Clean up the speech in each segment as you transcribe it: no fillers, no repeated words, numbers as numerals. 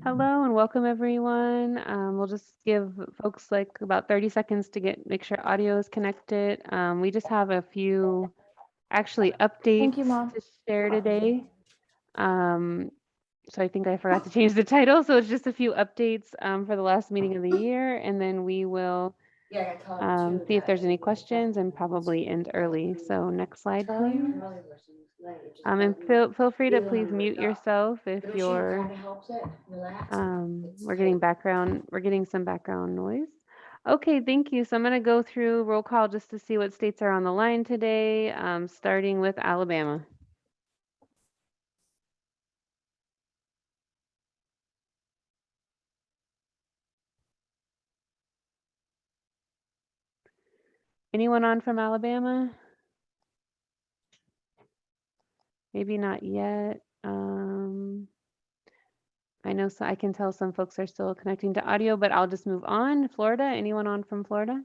Hello and welcome everyone. We'll just give folks like about 30 seconds to make sure audio is connected. We just have a few actually Thank you, updates Mom. to share today. So I think I forgot to change the title. So it's just a few updates for the last meeting of the year, and then we will see if there's any questions and probably end early. So next slide, please. And feel free to please mute yourself if you're we're getting some background noise. Okay, thank you. So I'm going to go through roll call just to see what states are on the line today, starting with Alabama. Anyone on from Alabama? Maybe not yet. I know, so I can tell some folks are still connecting to audio, but I'll just move on. Florida, anyone on from Florida?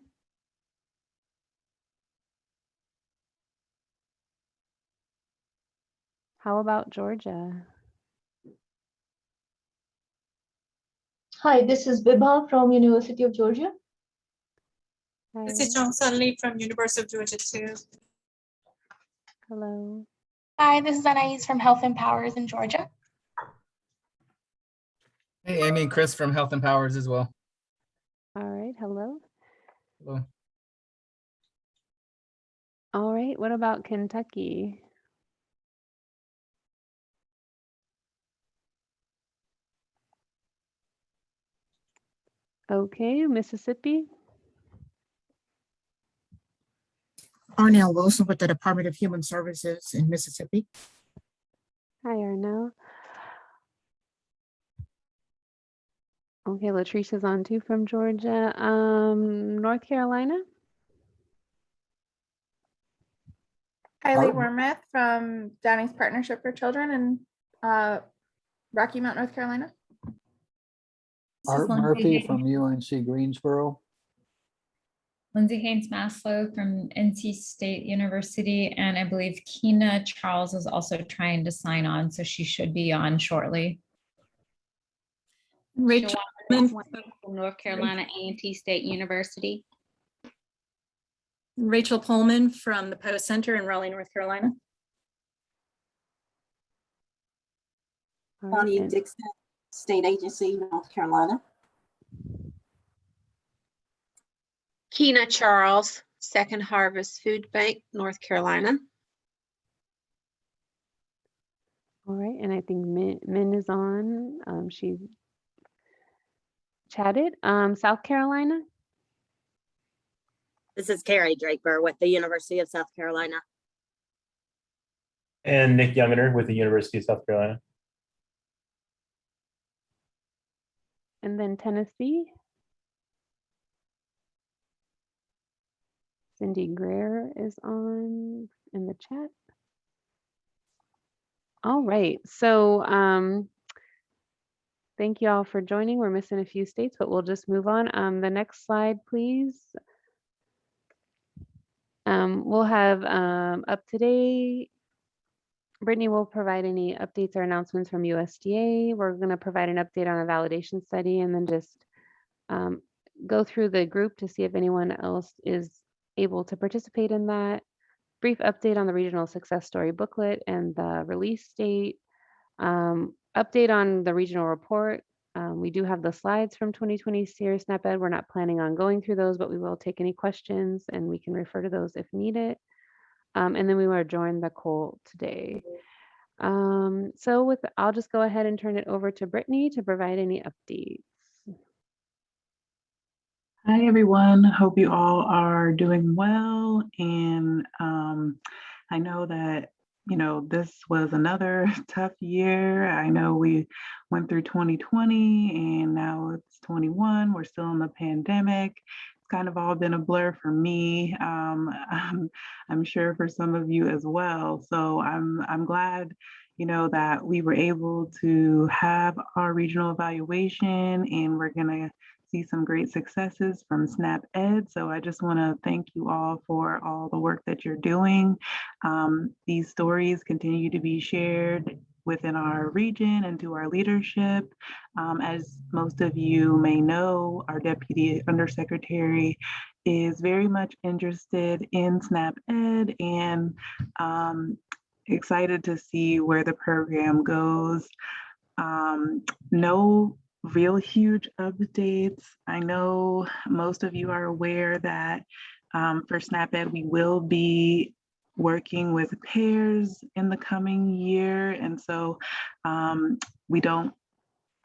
How about Georgia? Hi, this is Bibha from University of Georgia. Hi. This is John Sunley from University of Georgia too. Hello. Hi, this is Anais from Health Empowers in Georgia. Hey, Amy and Chris from Health Empowers as well. All right, hello. Hello. All right, what about Kentucky? Okay, Mississippi. Arnell Wilson with the Department of Human Services in Mississippi. Hi, Arnell. Okay, Latricia's on too from Georgia. North Carolina. Kylie Wormuth from Downey's Partnership for Children in Rocky Mount, North Carolina. Art Murphy from UNC Greensboro. Lindsay Haynes Maslow from NC State University, and I believe Kina Charles is also trying to sign on, so she should be on shortly. Rachel from North Carolina A&T State University. Rachel Pullman from the Post Center in Raleigh, North Carolina. Bonnie Dixon, State Agency, North Carolina. Kina Charles, Second Harvest Food Bank, North Carolina. All right, and I think Min is on. She chatted. South Carolina. This is Carrie Draper with the University of South Carolina. And Nick Younginer with the University of South Carolina. And then Tennessee. Cindy Greer is on in the chat. All right, so thank you all for joining. We're missing a few states, but we'll just move on. The next slide, please. We'll have up to date. Brittany will provide any updates or announcements from USDA. We're going to provide an update on a validation study and then just go through the group to see if anyone else is able to participate in that. Brief update on the regional success story booklet and the release date. Update on the regional report. We do have the slides from 2020 Serious SNAP Ed. We're not planning on going through those, but we will take any questions and we can refer to those if needed. And then we will adjourn the call today. So I'll just go ahead and turn it over to Brittany to provide any updates. Hi, everyone. Hope you all are doing well. And I know that, this was another tough year. I know we went through 2020 and now it's 21. We're still in the pandemic. It's kind of all been a blur for me. I'm sure for some of you as well. So I'm glad, that we were able to have our regional evaluation and we're gonna see some great successes from SNAP Ed. So I just want to thank you all for all the work that you're doing. These stories continue to be shared within our region and to our leadership. As most of you may know, our Deputy Undersecretary is very much interested in SNAP Ed and excited to see where the program goes. No real huge updates. I know most of you are aware that for SNAP Ed, we will be working with pairs in the coming year. And so I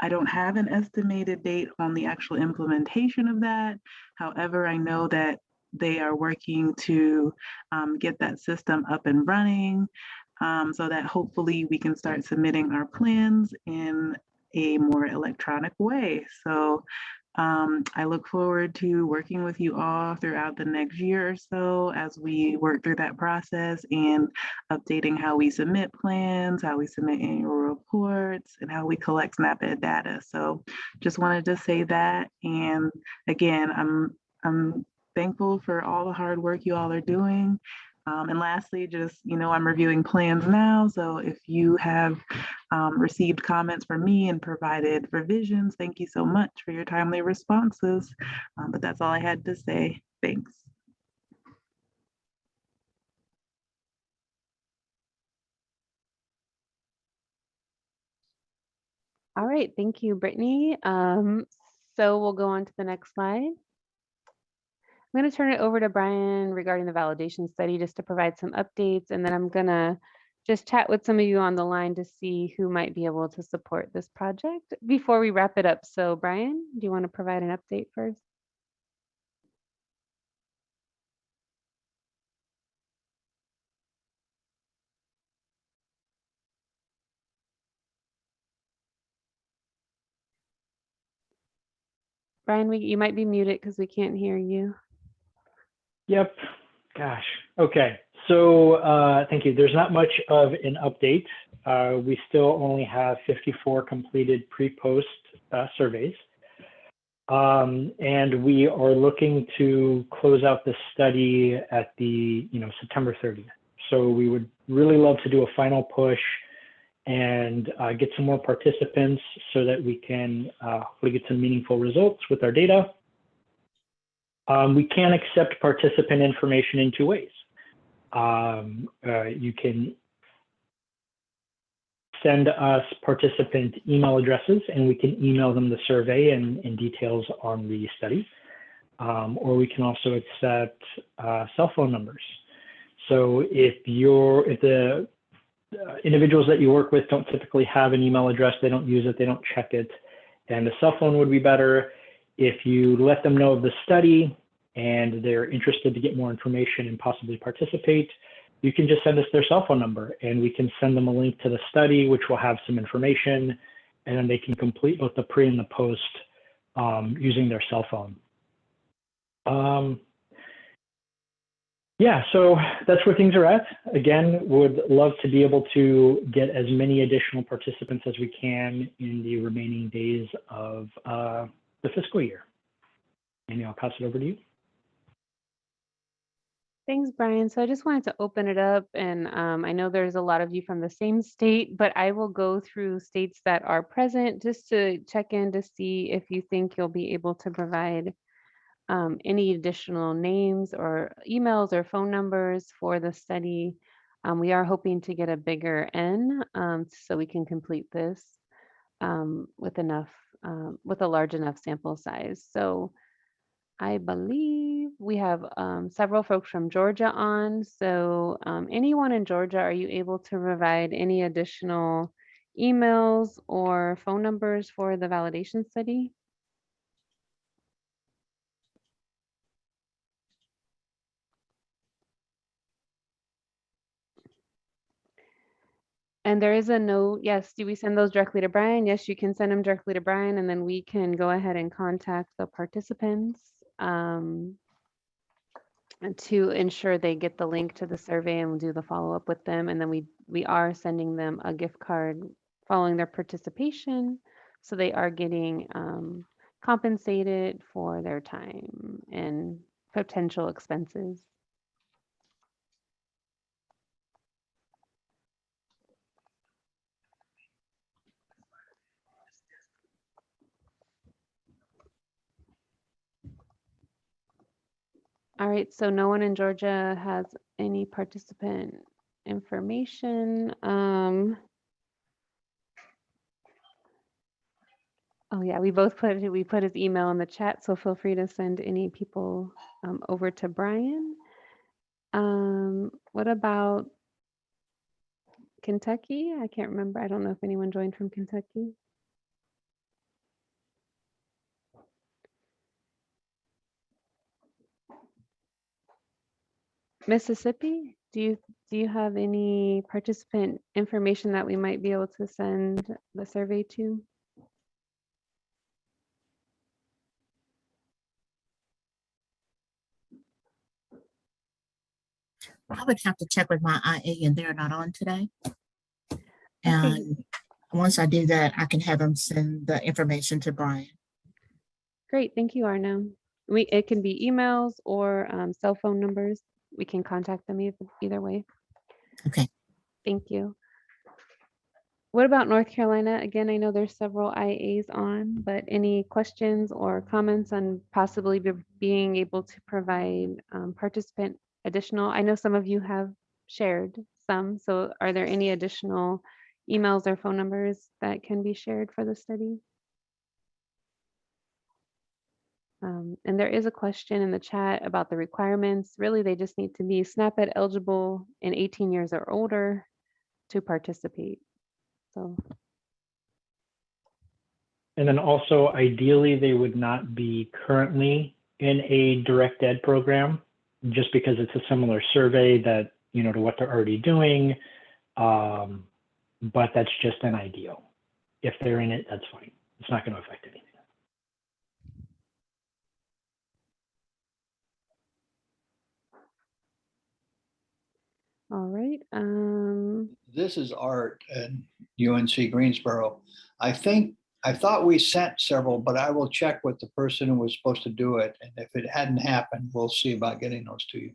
don't have an estimated date on the actual implementation of that. However, I know that they are working to get that system up and running so that hopefully we can start submitting our plans in a more electronic way. So I look forward to working with you all throughout the next year or so as we work through that process and updating how we submit plans, how we submit annual reports, and how we collect SNAP Ed data. So just wanted to say that. And again, I'm thankful for all the hard work you all are doing. And lastly, just, I'm reviewing plans now. So if you have received comments from me and provided revisions, thank you so much for your timely responses. But that's all I had to say. Thanks. All right, thank you, Brittany. So we'll go on to the next slide. I'm going to turn it over to Brian regarding the validation study just to provide some updates, and then I'm going to just chat with some of you on the line to see who might be able to support this project before we wrap it up. So Brian, do you want to provide an update first? Brian, you might be muted because we can't hear you. Yep. Gosh. Okay. So thank you. There's not much of an update. We still only have 54 completed pre-post surveys. And we are looking to close out the study at the September 30th. So we would really love to do a final push and get some more participants so that we can hopefully get some meaningful results with our data. We can accept participant information in two ways. You can send us participant email addresses and we can email them the survey and details on the study. Or we can also accept cell phone numbers. So if the individuals that you work with don't typically have an email address, they don't use it, they don't check it, then the cell phone would be better. If you let them know of the study and they're interested to get more information and possibly participate, you can just send us their cell phone number and we can send them a link to the study, which will have some information, and then they can complete both the pre and the post using their cell phone. Yeah, so that's where things are at. Again, would love to be able to get as many additional participants as we can in the remaining days of the fiscal year. Amy, I'll pass it over to you. Thanks, Brian. So I just wanted to open it up, and I know there's a lot of you from the same state, but I will go through states that are present just to check in to see if you think you'll be able to provide any additional names or emails or phone numbers for the study. We are hoping to get a bigger N so we can complete this with a large enough sample size. So I believe we have several folks from Georgia on. So anyone in Georgia, are you able to provide any additional emails or phone numbers for the validation study? And there is a note. Yes, do we send those directly to Brian? Yes, you can send them directly to Brian, and then we can go ahead and contact the participants and to ensure they get the link to the survey, and we'll do the follow-up with them. And then we are sending them a gift card following their participation, so they are getting compensated for their time and potential expenses. All right, so no one in Georgia has any participant information. Oh yeah, we put his email in the chat, so feel free to send any people over to Brian. What about Kentucky? I can't remember. I don't know if anyone joined from Kentucky. Mississippi, do you have any participant information that we might be able to send the survey to? I would have to check with my IA and they're not on today. Okay. And once I do that, I can have them send the information to Brian. Great, thank you, Arno. It can be emails or cell phone numbers. We can contact them either way. Okay. Thank you. What about North Carolina? Again, I know there's several IAs on, but any questions or comments on possibly being able to provide participant additional? I know some of you have shared some, so are there any additional emails or phone numbers that can be shared for the study? And there is a question in the chat about the requirements. Really, they just need to be SNAP-Ed eligible and 18 years or older to participate. So. And then also, ideally, they would not be currently in a direct ed program, just because it's a similar survey that, you know, to what they're already doing. But that's just an ideal. If they're in it, that's fine. It's not going to affect anything. All right. This is Art at UNC Greensboro. I thought we sent several, but I will check with the person who was supposed to do it. And if it hadn't happened, we'll see about getting those to you.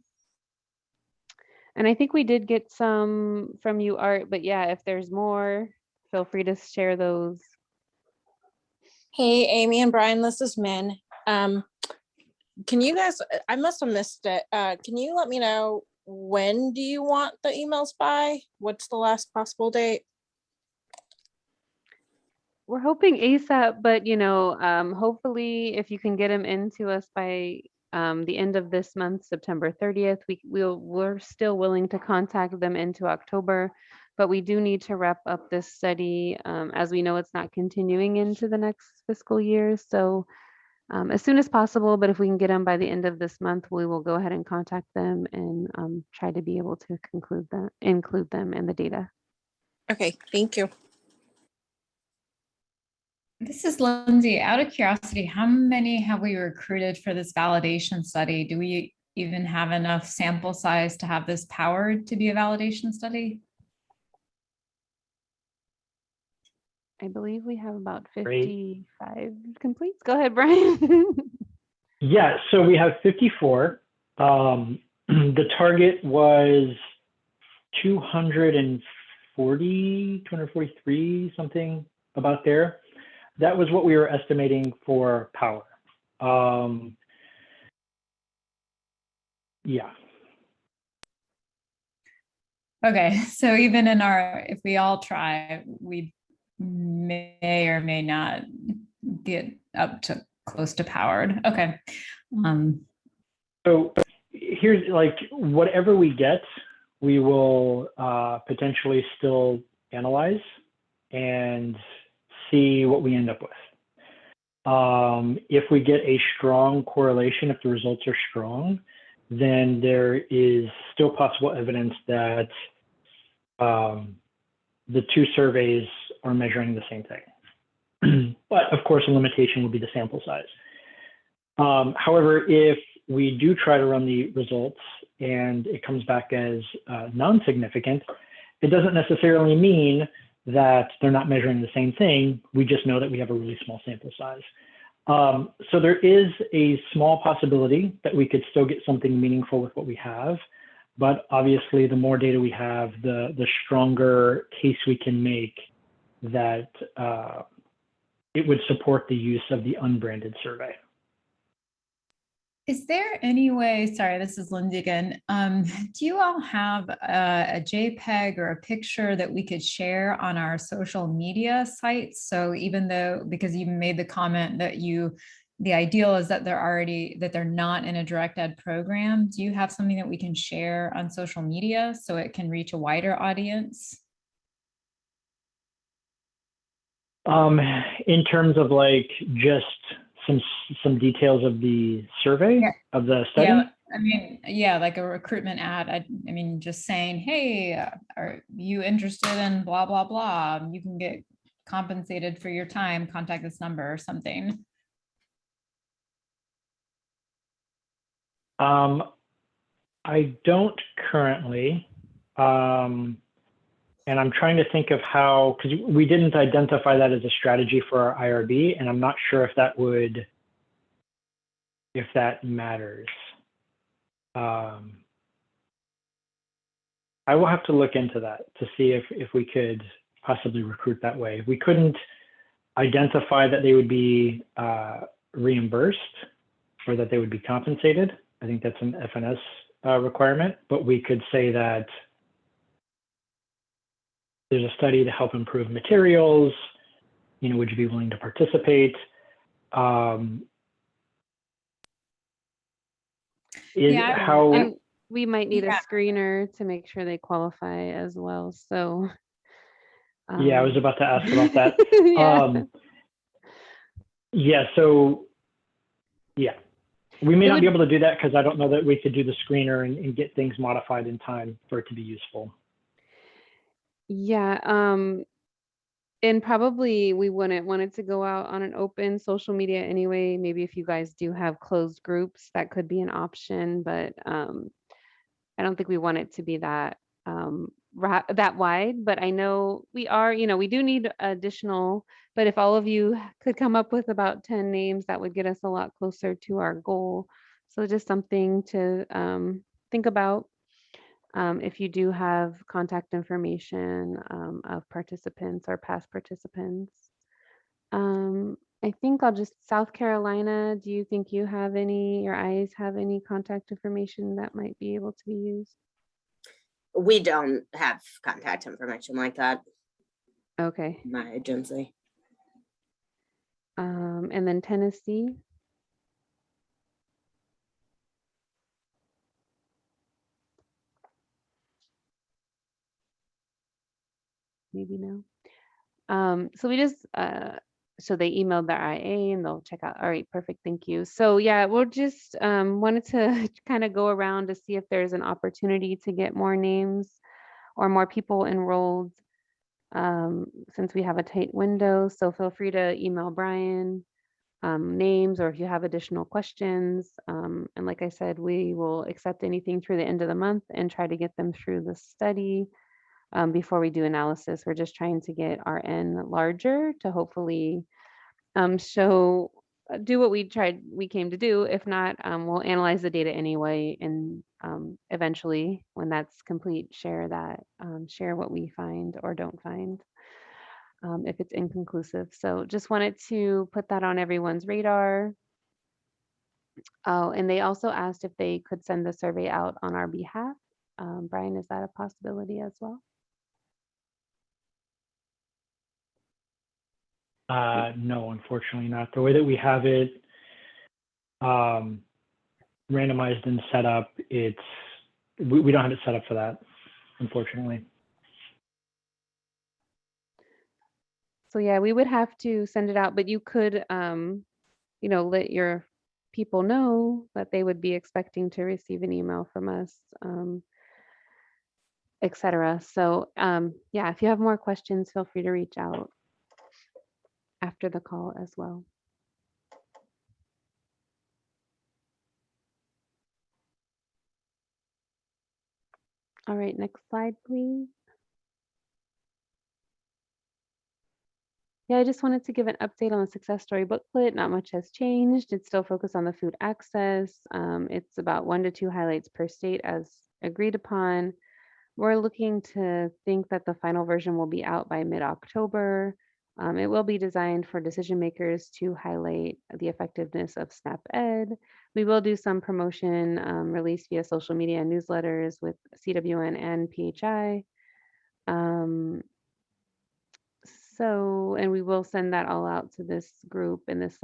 And I think we did get some from you, Art, but yeah, if there's more, feel free to share those. Hey, Amy and Brian, this is Min. Can you guys, I must have missed it. Can you let me know when do you want the emails by? What's the last possible date? We're hoping ASAP, but you know, hopefully if you can get them into us by the end of this month, September 30th, we're still willing to contact them into October, but we do need to wrap up this study as we know it's not continuing into the next fiscal year. So as soon as possible, but if we can get them by the end of this month, we will go ahead and contact them and try to be able to include them in the data. Okay, thank you. This is Lindsay. Out of curiosity, how many have we recruited for this validation study? Do we even have enough sample size to have this powered to be a validation study? I believe we have about Great. 55 completes. Go ahead, Brian. Yeah, so we have 54. The target was 243, something about there. That was what we were estimating for power. Yeah. Okay, so even in if we all try, we may or may not get up to close to powered. Okay. So here's like, whatever we get, we will potentially still analyze and see what we end up with. If we get a strong correlation, if the results are strong, then there is still possible evidence that the two surveys are measuring the same thing. But of course, a limitation would be the sample size. However, if we do try to run the results and it comes back as non-significant, it doesn't necessarily mean that they're not measuring the same thing. We just know that we have a really small sample size. So there is a small possibility that we could still get something meaningful with what we have. But obviously, the more data we have, the stronger case we can make that it would support the use of the unbranded survey. Is there any way, sorry, this is Lindsay again. Do you all have a JPEG or a picture that we could share on our social media sites? So even though, because you made the comment that the ideal is that they're not in a direct ed program. Do you have something that we can share on social media so it can reach a wider audience? In terms of like just some details of the survey of the study. Yeah, I mean, yeah, like a recruitment ad. I mean, just saying, hey, are you interested in blah, blah, blah? You can get compensated for your time. Contact this number or something. I don't currently. And I'm trying to think of how, because we didn't identify that as a strategy for our IRB, and I'm not sure if that matters. I will have to look into that to see if we could possibly recruit that way. We couldn't identify that they would be reimbursed or that they would be compensated. I think that's an FNS requirement, but we could say that there's a study to help improve materials. Would you be willing to participate? And we might need a screener to make sure they qualify as well. So yeah, I was about to ask about that. We may not be able to do that because I don't know that we could do the screener and get things modified in time for it to be useful. Yeah, and probably we wouldn't want it to go out on an open social media anyway. Maybe if you guys do have closed groups, that could be an option, but I don't think we want it to be that that wide. But I know we are, we do need additional, but if all of you could come up with about 10 names, that would get us a lot closer to our goal. So just something to think about. If you do have contact information of participants or past participants. I think I'll just, South Carolina, do you think you have your eyes have any contact information that might be able to be used? We don't have contact information like that. Okay. My agency. And then Tennessee. Maybe no. So we just, so they emailed their IA and they'll check out. All right, perfect. Thank you. So yeah, we'll just wanted to kind of go around to see if there's an opportunity to get more names or more people enrolled since we have a tight window. So feel free to email Brian names or if you have additional questions. And like I said, we will accept anything through the end of the month and try to get them through the study. Before we do analysis, we're just trying to get our N larger to hopefully do what we came to do. If not, we'll analyze the data anyway, and eventually when that's complete, share what we find or don't find if it's inconclusive. So just wanted to put that on everyone's radar. Oh, and they also asked if they could send the survey out on our behalf. Brian, is that a possibility as well? No, unfortunately not. The way that we have it randomized and set up, we don't have it set up for that, unfortunately. So yeah, we would have to send it out, but you could, let your people know that they would be expecting to receive an email from us, etc. So yeah, if you have more questions, feel free to reach out after the call as well. All right, next slide, please. Yeah, I just wanted to give an update on the success story booklet. Not much has changed. It's still focused on the food access. It's about 1 to 2 highlights per state as agreed upon. We're looking to think that the final version will be out by mid-October. It will be designed for decision makers to highlight the effectiveness of SNAP Ed. We will do some promotion released via social media and newsletters with CWN and PHI. And we will send that all out to this group and this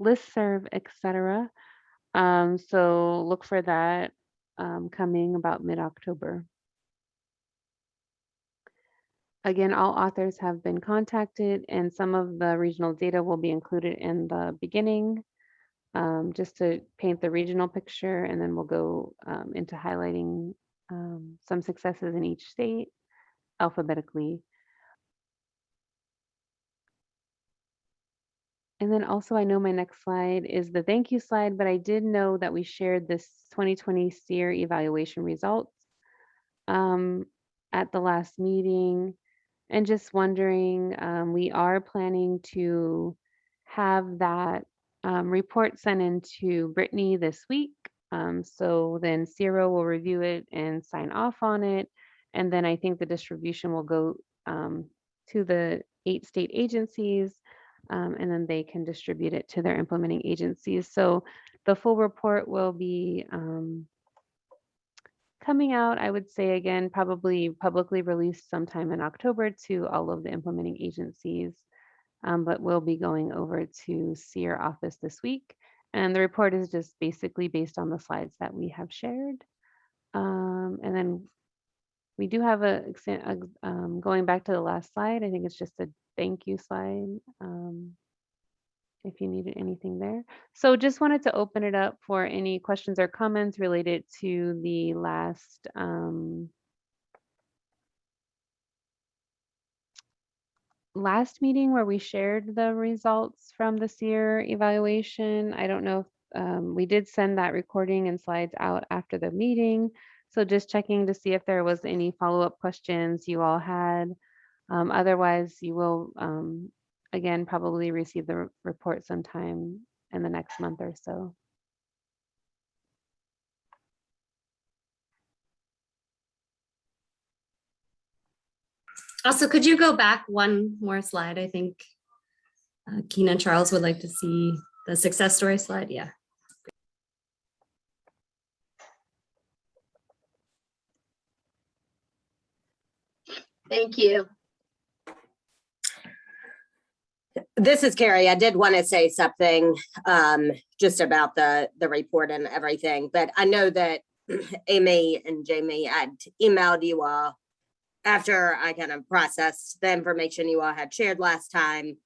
listserv, etc. So look for that coming about mid-October. Again, all authors have been contacted and some of the regional data will be included in the beginning just to paint the regional picture, and then we'll go into highlighting some successes in each state alphabetically. And then also, I know my next slide is the thank you slide, but I did know that we shared this 2020 SEER evaluation results at the last meeting. And just wondering, we are planning to have that report sent into Brittany this week. So then Ciro will review it and sign off on it. And then I think the distribution will go to the 8 state agencies, and then they can distribute it to their implementing agencies. So the full report will be coming out, I would say, again, probably publicly released sometime in October to all of the implementing agencies, but we'll be going over to SEER office this week. And the report is just basically based on the slides that we have shared. And then we do have going back to the last slide, I think it's just a thank you slide. If you needed anything there. So just wanted to open it up for any questions or comments related to the last meeting where we shared the results from the SEER evaluation. I don't know if we did send that recording and slides out after the meeting. So just checking to see if there was any follow-up questions you all had. Otherwise, you will again, probably receive the report sometime in the next month or so. Also, could you go back one more slide? I think Keena and Charles would like to see the success story slide. Yeah. Thank you. This is Carrie. I did want to say something just about the report and everything, but I know that Amy and Jamie had emailed you all after I kind of processed the information you all had shared last time.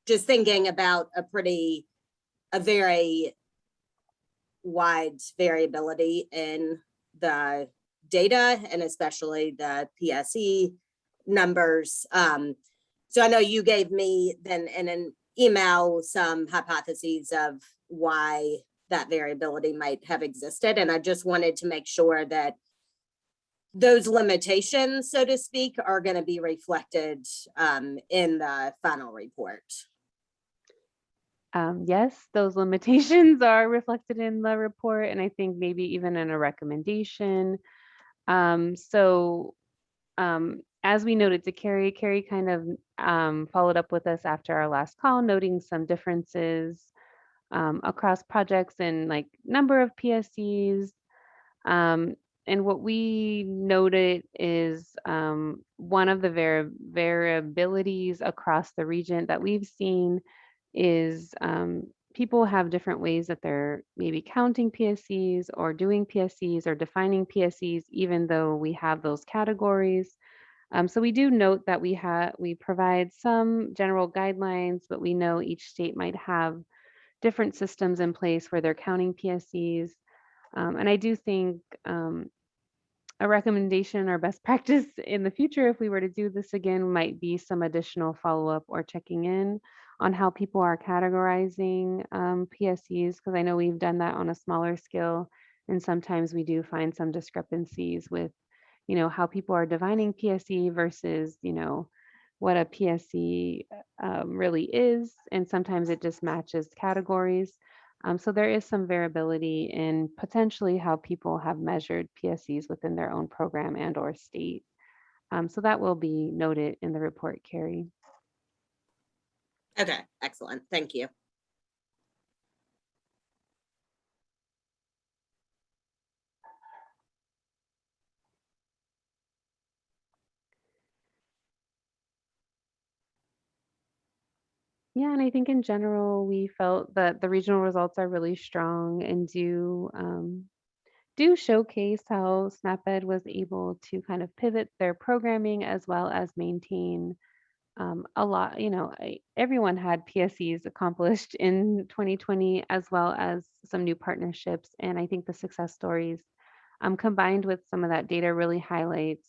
Just thinking about a very wide variability in the data and especially the PSE numbers. So I know you gave me then in an email some hypotheses of why that variability might have existed. And I just wanted to make sure that those limitations, so to speak, are going to be reflected in the final report. Yes, those limitations are reflected in the report, and I think maybe even in a recommendation. As we noted to Carrie kind of followed up with us after our last call, noting some differences across projects and like number of PSCs. And what we noted is one of the variabilities across the region that we've seen is people have different ways that they're maybe counting PSCs or doing PSCs or defining PSCs, even though we have those categories. So we do note that we provide some general guidelines, but we know each state might have different systems in place where they're counting PSCs. And I do think a recommendation or best practice in the future, if we were to do this again, might be some additional follow-up or checking in on how people are categorizing PSCs, because I know we've done that on a smaller scale, and sometimes we do find some discrepancies with, how people are defining PSC versus, what a PSC really is, and sometimes it just matches categories. So there is some variability in potentially how people have measured PSCs within their own program and or state. So that will be noted in the report, Carrie. Okay, excellent. Thank you. Yeah, and I think in general, we felt that the regional results are really strong and do showcase how SNAP-Ed was able to kind of pivot their programming as well as maintain a lot, everyone had PSEs accomplished in 2020 as well as some new partnerships. And I think the success stories combined with some of that data really highlights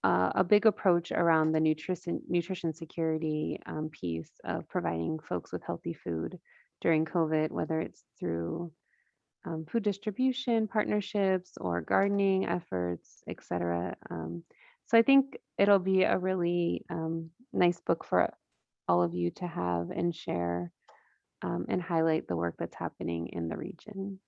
a big approach around the nutrition security piece of providing folks with healthy food during COVID, whether it's through food distribution partnerships or gardening efforts, et cetera. So I think it'll be a really nice book for all of you to have and share and highlight the work that's happening in the region.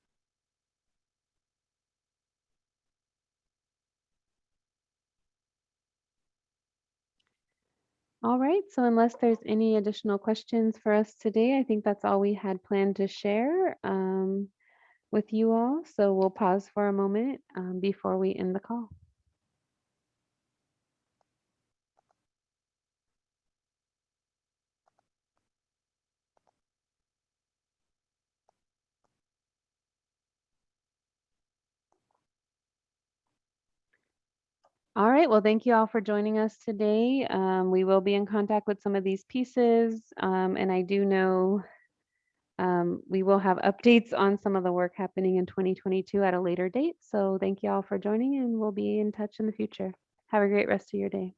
All right, so unless there's any additional questions for us today, I think that's all we had planned to share with you all. So we'll pause for a moment before we end the call. All right, well, thank you all for joining us today. We will be in contact with some of these pieces, and I do know we will have updates on some of the work happening in 2022 at a later date. So thank you all for joining, and we'll be in touch in the future. Have a great rest of your day.